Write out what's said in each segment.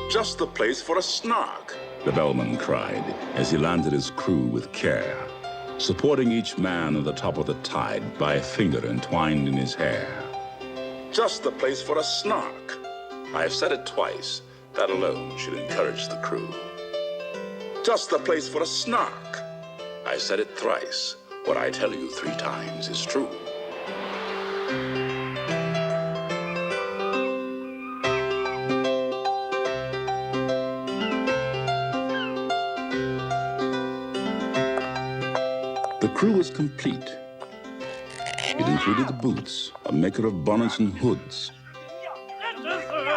Just the place for a snark, the bellman cried as he landed his crew with care, supporting each man on the top of the tide by a finger entwined in his hair. Just the place for a snark. I've said it twice. That alone should encourage the crew. Just the place for a snark. I said it thrice. What I tell you 3 times is true. The crew was complete. It included the boots, a maker of bonnets and hoods,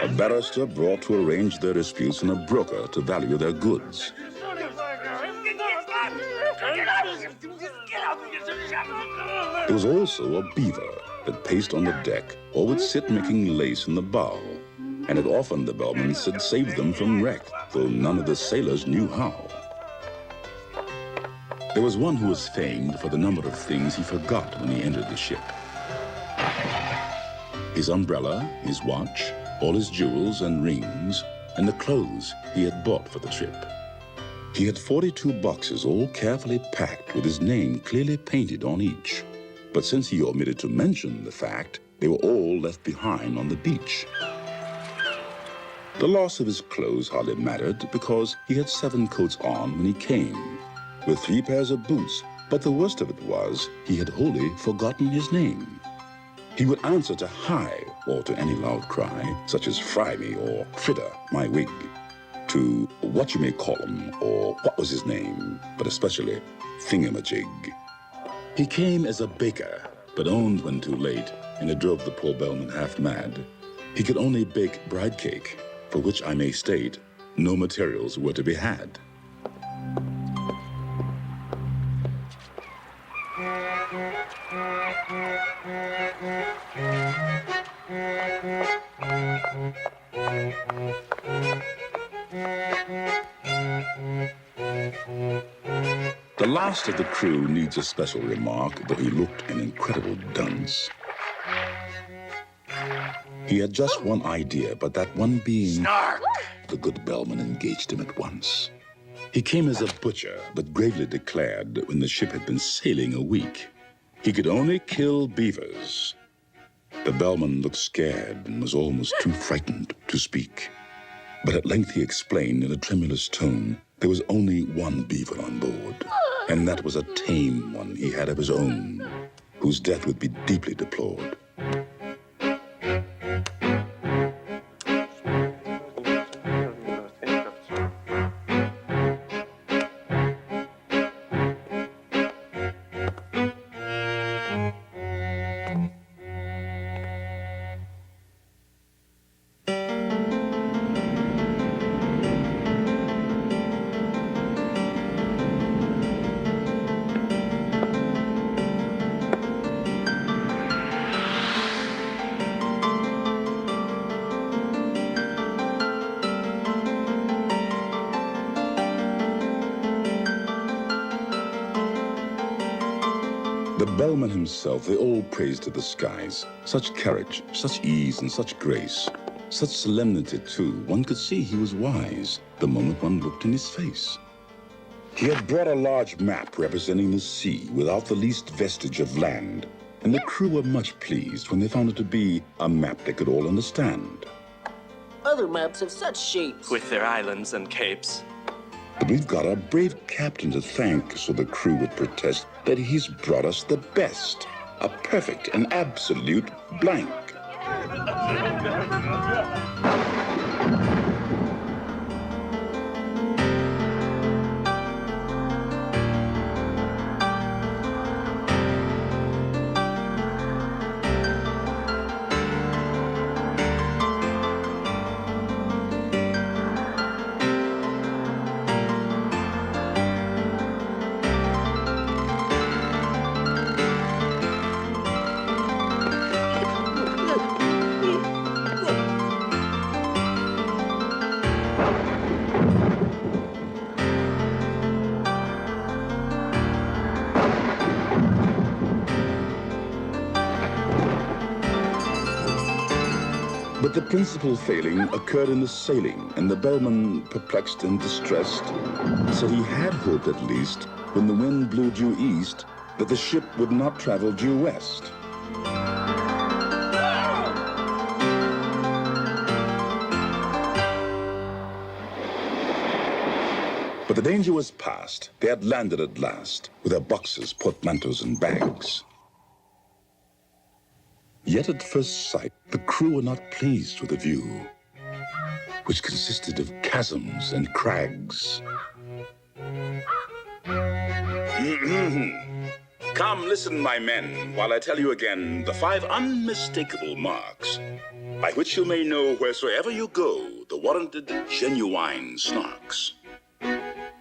a barrister brought to arrange their disputes, and a broker to value their goods. There was also a beaver that paced on the deck or would sit making lace in the bow, and it often the bellman said saved them from wreck, though none of the sailors knew how. There was one who was famed for the number of things he forgot when he entered the ship. His umbrella, his watch, all his jewels and rings, and the clothes he had bought for the trip. He had 42 boxes, all carefully packed with his name clearly painted on each. But since he omitted to mention the fact, they were all left behind on the beach. The loss of his clothes hardly mattered because he had 7 coats on when he came, with 3 pairs of boots, but the worst of it was he had wholly forgotten his name. He would answer to hi, or to any loud cry, such as fry me or fritter my wig, to what you may call him or what was his name, but especially thingamajig. He came as a baker, but owned when too late, and it drove the poor bellman half mad. He could only bake bride cake, for which I may state, no materials were to be had. The last of the crew needs a special remark, though he looked an incredible dunce. He had just one idea, but that one being... Snark! The good bellman engaged him at once. He came as a butcher, but gravely declared when the ship had been sailing a week, he could only kill beavers. The bellman looked scared and was almost too frightened to speak. But at length he explained in a tremulous tone there was only one beaver on board, and that was a tame one he had of his own, whose death would be deeply deplored. The bellman himself, they all praised to the skies. Such courage, such ease, and such grace. Such solemnity, too. One could see he was wise the moment one looked in his face. He had brought a large map representing the sea without the least vestige of land, and the crew were much pleased when they found it to be a map they could all understand. Other maps have such shapes. With their islands and capes. But we've got our brave captain to thank, so the crew would protest that he's brought us the best, a perfect and absolute blank. the principal failing occurred in the sailing, and the Bellman, perplexed and distressed, said he had hoped at least, when the wind blew due east, that the ship would not travel due west. But the danger was past. They had landed at last, with their boxes, portmanteaus, and bags. Yet at first sight, the crew were not pleased with the view, which consisted of chasms and crags. Come, listen, my men, while I tell you again the 5 unmistakable marks by which you may know wheresoever you go the warranted, genuine snarks.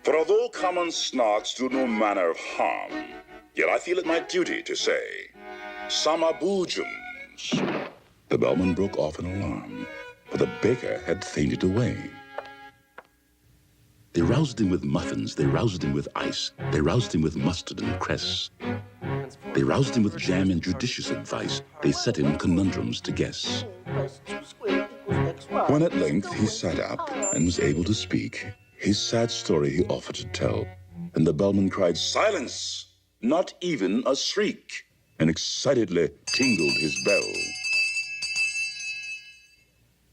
For although common snarks do no manner of harm, yet I feel it my duty to say, some are boojums. The bellman broke off in alarm, for the baker had fainted away. They roused him with muffins, they roused him with ice, they roused him with mustard and cress. They roused him with jam and judicious advice, they set him conundrums to guess. When at length he sat up and was able to speak, his sad story he offered to tell, and the bellman cried, "Silence! Not even a shriek!" and excitedly tingled his bell.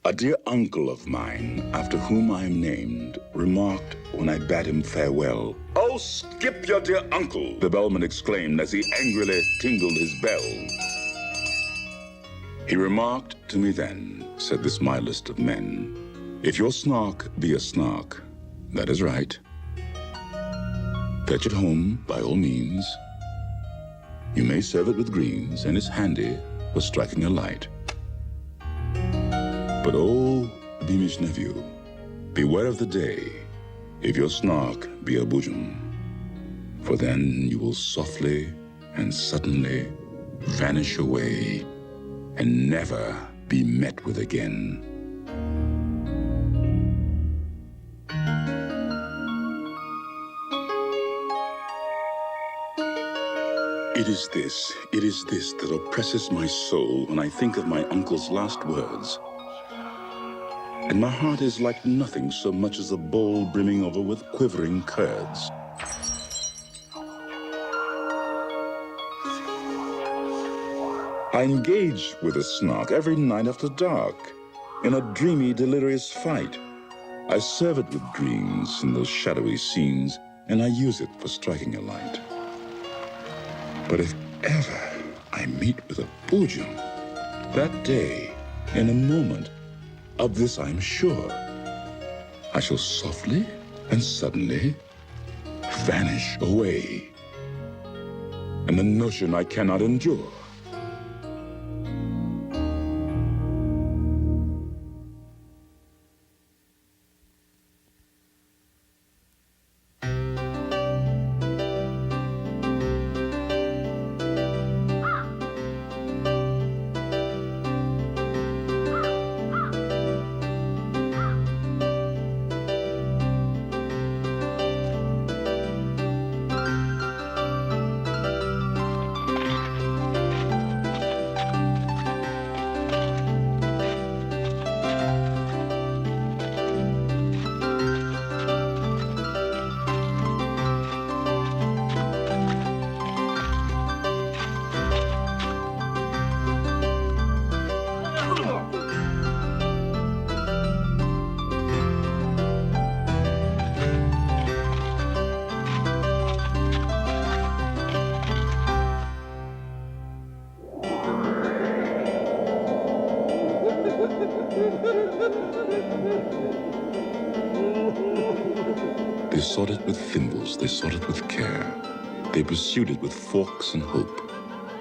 A dear uncle of mine, after whom I am named, remarked when I bade him farewell, "Oh, skip your dear uncle," the bellman exclaimed as he angrily tingled his bell. He remarked to me then, said this mildest of men, "If your snark be a snark, that is right. Fetch it home by all means. You may serve it with greens, and it's handy for striking a light. But oh, beamish nephew, beware of the day if your snark be a boojum, for then you will softly and suddenly vanish away and never be met with again." It is this that oppresses my soul when I think of my uncle's last words. And my heart is like nothing so much as a bowl brimming over with quivering curds. I engage with a snark every night after dark, in a dreamy, delirious fight. I serve it with dreams in those shadowy scenes, and I use it for striking a light. But if ever I meet with a boojum, that day, in a moment, of this I'm sure, I shall softly and suddenly vanish away, and the notion I cannot endure. They sought it with thimbles, they sought it with care. They pursued it with forks and hope.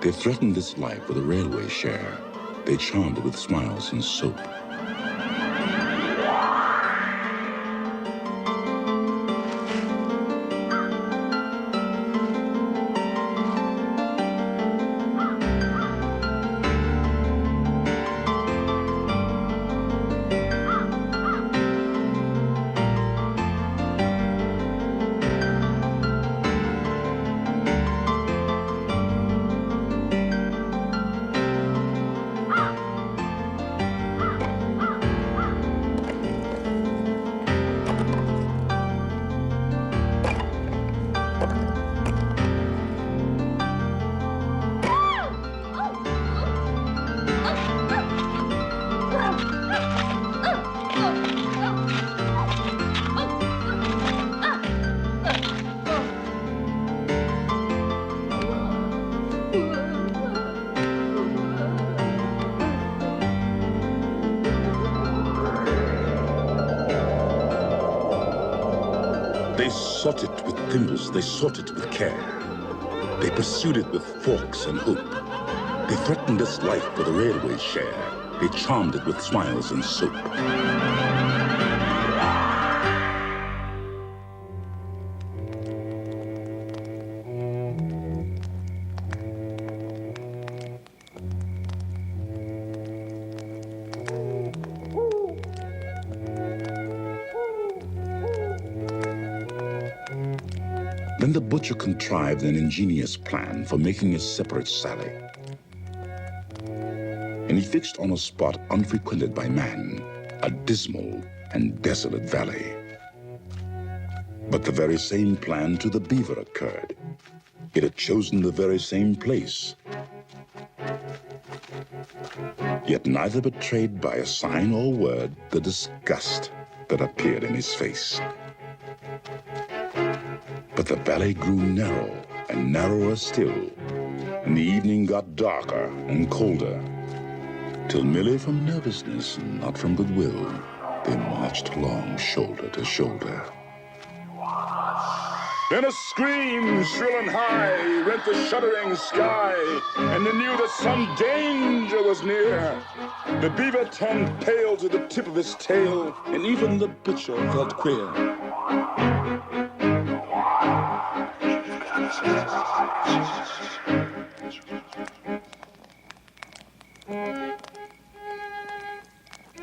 They threatened this life with a railway share. They charmed it with smiles and soap. They sought it with thimbles, they sought it with care. They pursued it with forks and hope. They threatened its life with a railway share. They charmed it with smiles and soap. Then the butcher contrived an ingenious plan for making a separate sally. And he fixed on a spot unfrequented by man, a dismal and desolate valley. But the very same plan to the Beaver occurred. It had chosen the very same place. Yet neither betrayed by a sign or word the disgust that appeared in his face. But the valley grew narrow and narrower still, and the evening got darker and colder, till merely from nervousness and not from goodwill, they marched along shoulder to shoulder. Then a scream, shrill and high, rent the shuddering sky, and they knew that some danger was near. The beaver turned pale to the tip of his tail, and even the butcher felt queer.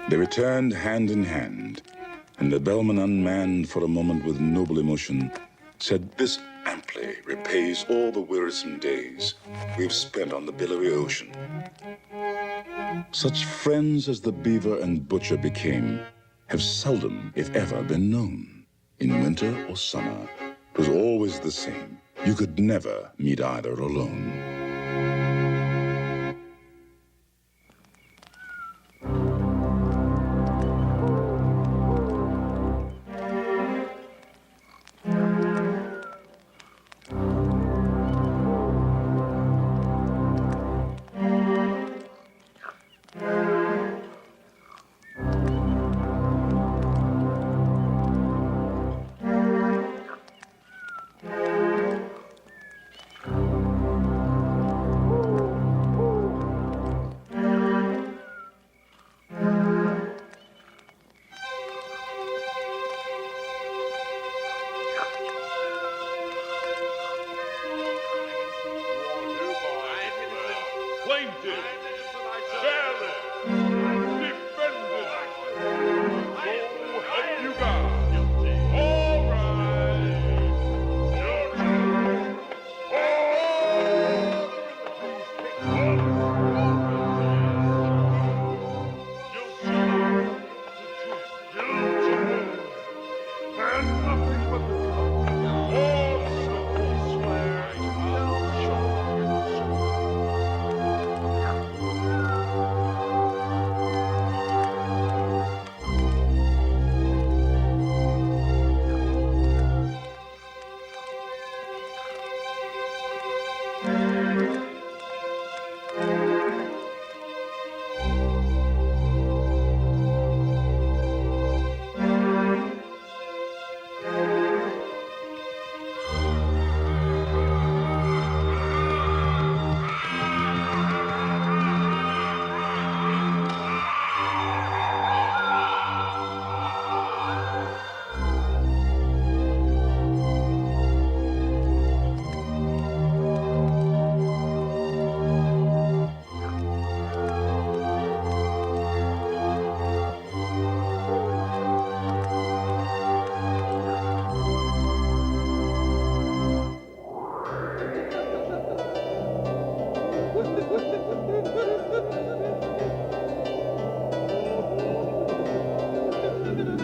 They returned hand in hand, and the Bellman, unmanned for a moment with noble emotion, said, "This amply repays all the wearisome days we've spent on the billowy ocean." Such friends as the beaver and butcher became have seldom, if ever, been known. In winter or summer, 'twas always the same. You could never meet either alone.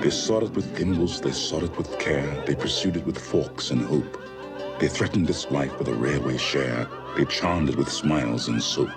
They sought it with thimbles, they sought it with care, they pursued it with forks and hope. They threatened its life with a railway share, they charmed it with smiles and soap.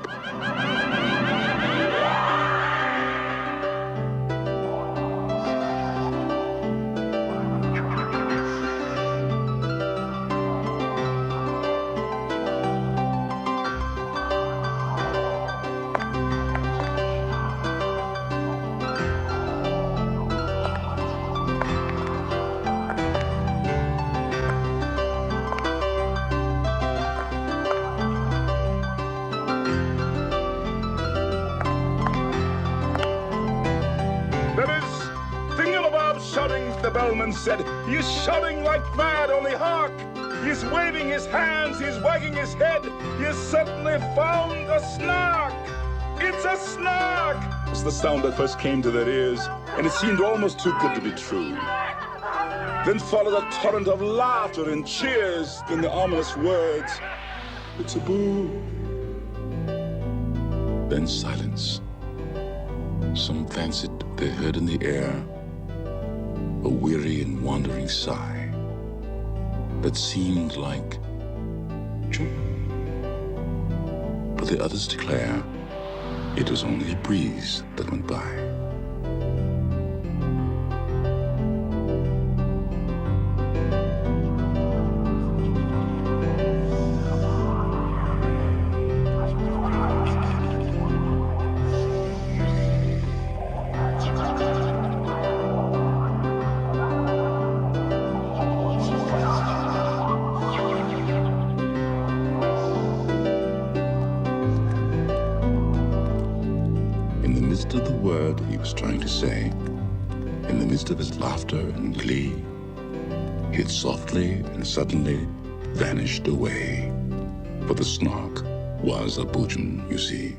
shouting, the bellman said. He is shouting like mad, only hark! He is waving his hands, he is wagging his head. He has suddenly found a snark! It's a snark! It's the sound that first came to their ears, and it seemed almost too good to be true. Then followed a torrent of laughter and cheers, then the ominous words, "It's a boo." Then silence. Some fancied they heard in the air a weary and wandering sigh that seemed like choo. But the others declare it was only a breeze that went by. Of the word he was trying to say, in the midst of his laughter and glee, he had softly and suddenly vanished away. For the snark was a boojum, you see.